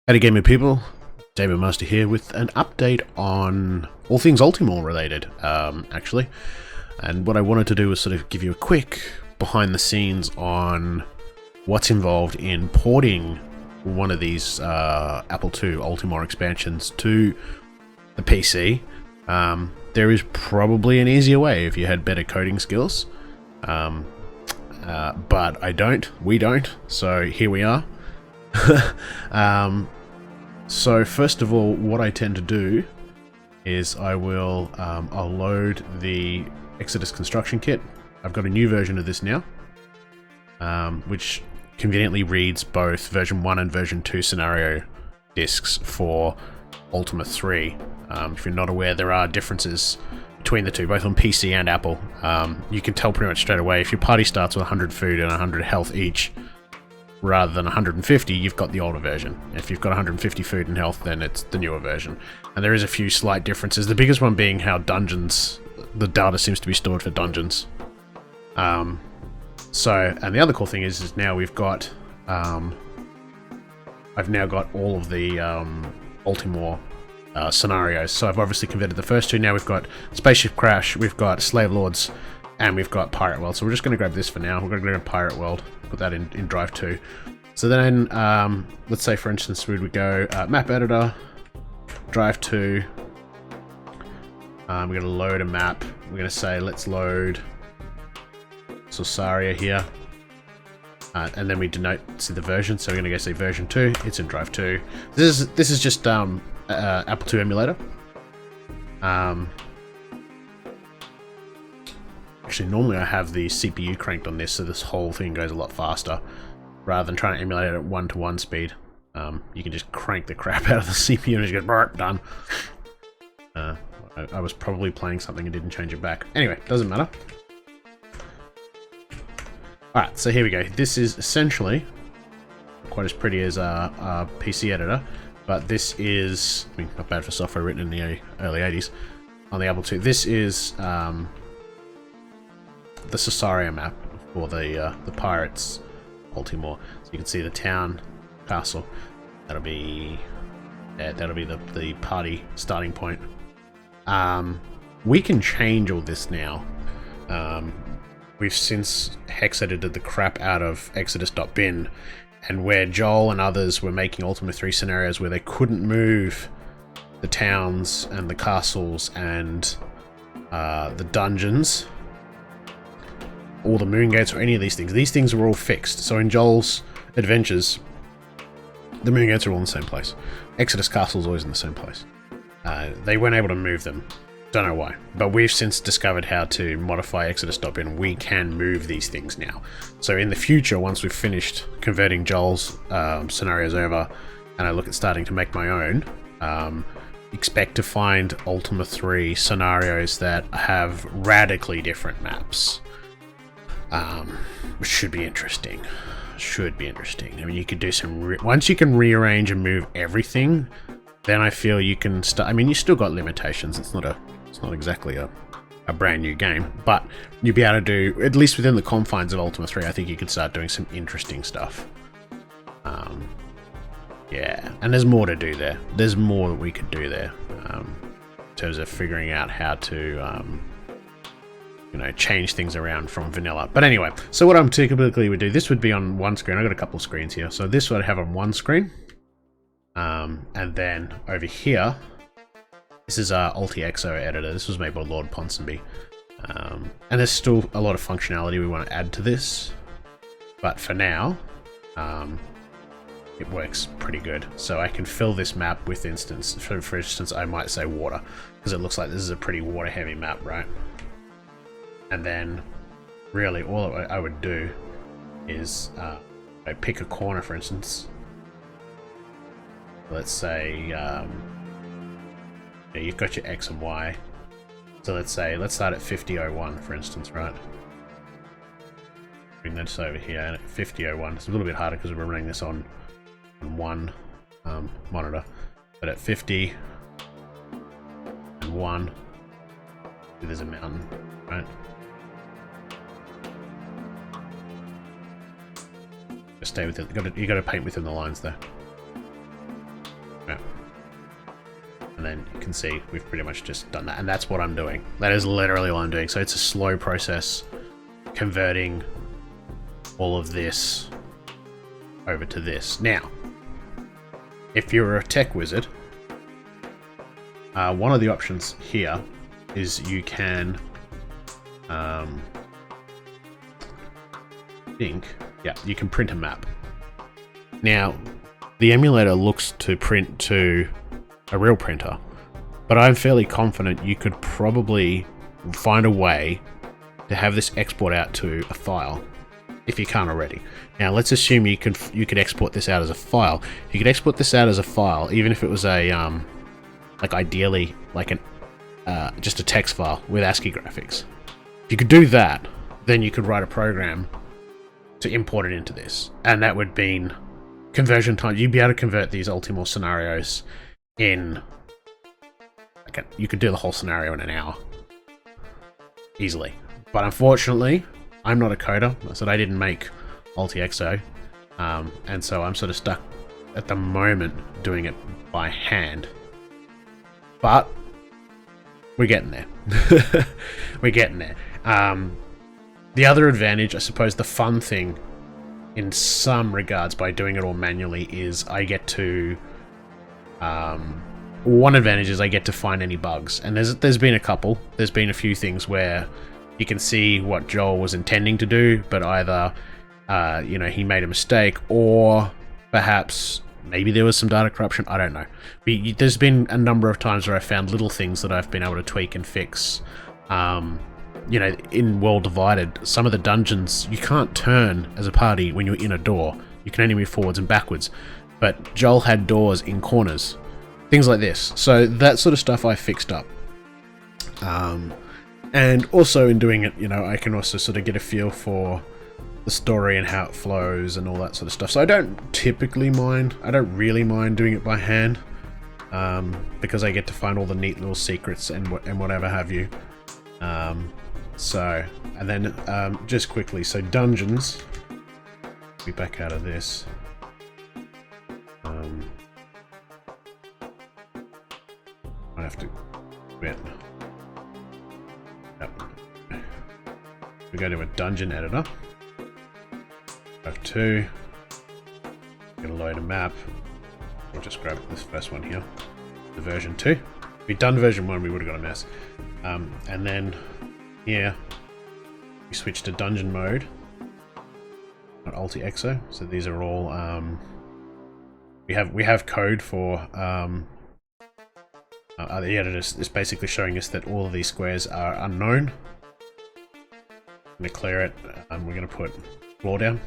Howdy gaming people, David Master here with an update on all things Ultimore related, actually. And what I wanted to do was sort of give you a quick behind the scenes on what's involved in porting one of these Apple II Ultimore expansions to the PC. There is probably an easier way if you had better coding skills, but we don't, so here we are. So first of all, what I tend to do is I'll load the Exodus construction kit. I've got a new version of this now, which conveniently reads both version 1 and version 2 scenario disks for Ultima III. If you're not aware, there are differences between the two, both on PC and Apple. You can tell pretty much straight away if your party starts with 100 food and 100 health each, rather than 150, you've got the older version. If you've got 150 food and health, then it's the newer version. And there is a few slight differences, the biggest one being how dungeons, the data seems to be stored for dungeons. And the other cool thing is now we've got, I've now got all of the Ultimore scenarios. So I've obviously converted the first two. Now we've got Spaceship Crash, we've got Slave Lords, and we've got Pirate World. So we're just going to grab this for now. We're going to grab Pirate World, put that in Drive 2. So then, let's say for instance we would go Map Editor, Drive 2. We're going to load a map. We're going to say let's load Sorsaria here, and then we denote the version. So we're going to go say version 2. It's in Drive 2. This is just Apple II emulator. Actually, normally I have the CPU cranked on this, so this whole thing goes a lot faster. Rather than trying to emulate it at 1-to-1 speed, you can just crank the crap out of the CPU and it just goes done. I was probably playing something and didn't change it back. Anyway, doesn't matter. Alright, so here we go. This is essentially quite as pretty as a PC editor, but this is, I mean, not bad for software written in the early 80s on the Apple II. This is the Sorsaria map for the Pirates Ultimore. So you can see the town, castle. That'll be the party starting point. We can change all this now. We've since hex edited the crap out of exodus.bin, and where Joel and others were making Ultima III scenarios where they couldn't move the towns and the castles and the dungeons, or the moon gates, or any of these things were all fixed. So in Joel's adventures, the moon gates are all in the same place. Exodus Castle is always in the same place. They weren't able to move them. Don't know why. But we've since discovered how to modify exodus.bin. We can move these things now. So in the future, once we've finished converting Joel's scenarios over, and I look at starting to make my own, expect to find Ultima 3 scenarios that have radically different maps. Which should be interesting. I mean, you could do some once you can rearrange and move everything, then I feel you can start. I mean, you still got limitations. It's not exactly a brand new game, but you'll be able to do, at least within the confines of Ultima 3, I think you could start doing some interesting stuff. Yeah, and there's more to do there. There's more that we could do there, in terms of figuring out how to change things around from vanilla. But anyway, so what I'm typically would do, this would be on one screen. I've got a couple of screens here. So this would have on one screen. And then over here, this is our UltiXO editor. This was made by Lord Ponsonby. And there's still a lot of functionality we want to add to this. But for now, it works pretty good. So I can fill this map with instance. For instance, I might say water, because it looks like this is a pretty water heavy map, right? And then really all I would do is I pick a corner, for instance. Let's say you've got your X and Y. So let's start at 5001, for instance, right? Bring this over here at 5001. It's a little bit harder because we're running this on one monitor. But at 50 and 1, there's a mountain, right? Just stay with it. You got to paint within the lines there. Yeah. And then you can see we've pretty much just done that, and that's what I'm doing. That is literally what I'm doing. So it's a slow process converting all of this over to this. Now, if you're a tech wizard, one of the options here is you can you can print a map. Now, the emulator looks to print to a real printer, but I'm fairly confident you could probably find a way to have this export out to a file if you can't already. Now, let's assume you could export this out as a file. You could export this out as a file, even if it was a like ideally like an just a text file with ASCII graphics. If you could do that, then you could write a program to import it into this, and that would mean conversion time. You'd be able to convert these Ultimore scenarios in you could do the whole scenario in an hour easily. But unfortunately, I'm not a coder. I said I didn't make UltiXO, and so I'm sort of stuck at the moment doing it by hand. But we're getting there. We're getting there. The other advantage, I suppose, the fun thing in some regards by doing it all manually is I get to one advantage is I get to find any bugs, and there's been a couple. There's been a few things where you can see what Joel was intending to do, but either he made a mistake, or perhaps maybe there was some data corruption. I don't know. But there's been a number of times where I found little things that I've been able to tweak and fix. In World Divided, some of the dungeons you can't turn as a party when you're in a door. You can only move forwards and backwards. But Joel had doors in corners. Things like this. So that sort of stuff I fixed up. And also in doing it, I can also sort of get a feel for the story and how it flows and all that sort of stuff. So I don't really mind doing it by hand, because I get to find all the neat little secrets and whatever have you. And then just quickly, so dungeons, be back out of this. I have to quit. Yep. We go to a dungeon editor. F2. Gonna load a map. We'll just grab this first one here. The version 2. If we'd done version 1, we would have got a mess. And then here we switch to dungeon mode. Not UltiXO. So these are all we have code for the editor is basically showing us that all of these squares are unknown. I'm going to clear it, and we're going to put floor down.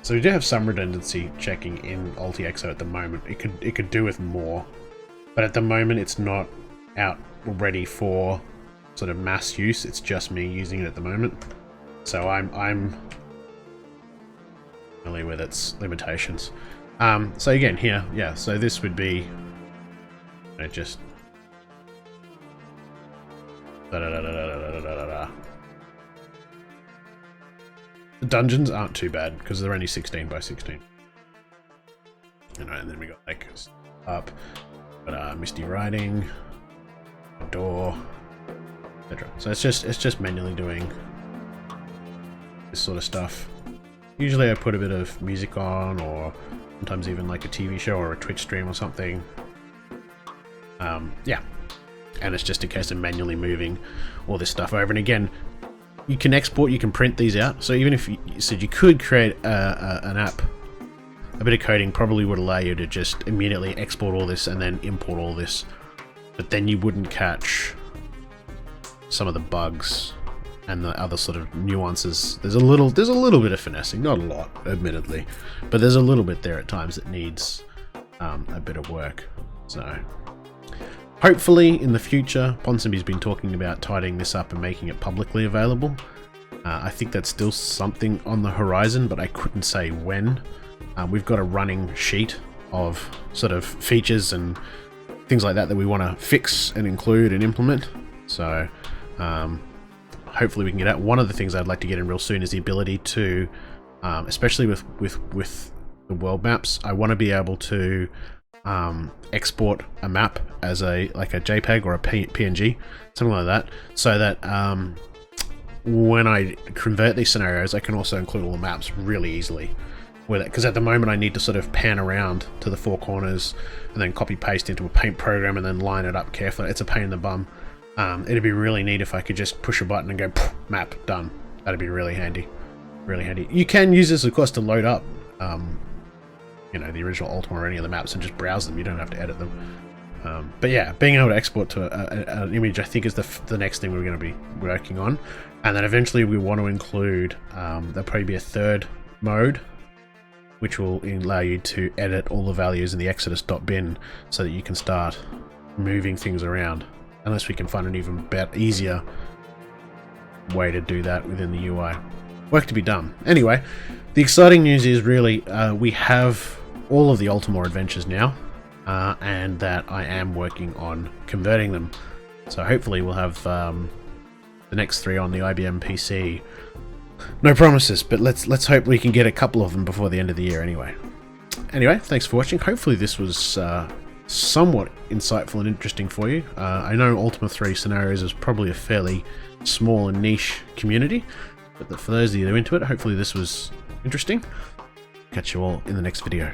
So we do have some redundancy checking in UltiXO at the moment. It could do with more, but at the moment it's not out ready for sort of mass use. It's just me using it at the moment, so I'm familiar with its limitations. So again, here, yeah, so this would be just the dungeons aren't too bad because they're only 16 by 16. And then we got like up, but misty writing, a door, etc. So it's just manually doing this sort of stuff. Usually I put a bit of music on, or sometimes even like a TV show or a Twitch stream or something. Yeah, and it's just a case of manually moving all this stuff over. And again, you can export, you can print these out. So even if you said you could create an app, a bit of coding probably would allow you to just immediately export all this and then import all this, but then you wouldn't catch some of the bugs and the other sort of nuances. There's a little bit of finessing, not a lot, admittedly, but there's a little bit there at times that needs a bit of work. So hopefully in the future, Ponsonby's been talking about tidying this up and making it publicly available. I think that's still something on the horizon, but I couldn't say when. We've got a running sheet of sort of features and things like that we want to fix and include and implement. So hopefully we can get out. One of the things I'd like to get in real soon is the ability to, especially with the world maps, I want to be able to export a map as like a JPEG or a PNG, something like that, so that when I convert these scenarios, I can also include all the maps really easily with it. Because at the moment I need to sort of pan around to the four corners and then copy paste into a paint program and then line it up carefully. It's a pain in the bum. It'd be really neat if I could just push a button and go map done. That'd be really handy. Really handy. You can use this, of course, to load up you know, the original Ultima or any of the maps and just browse them. You don't have to edit them. But yeah, being able to export to an image, I think, is the next thing we're going to be working on. And then eventually we want to include, there'll probably be a third mode, which will allow you to edit all the values in the exodus.bin so that you can start moving things around. Unless we can find an even better, easier way to do that within the UI. Work to be done. Anyway, the exciting news is really we have all of the Ultimore adventures now, and that I am working on converting them. So hopefully we'll have the next 3 on the IBM PC. No promises, but let's hope we can get a couple of them before the end of the year anyway. Anyway, thanks for watching. Hopefully this was somewhat insightful and interesting for you. I know Ultima 3 scenarios is probably a fairly small and niche community, but for those of you that are into it, hopefully this was interesting. Catch you all in the next video.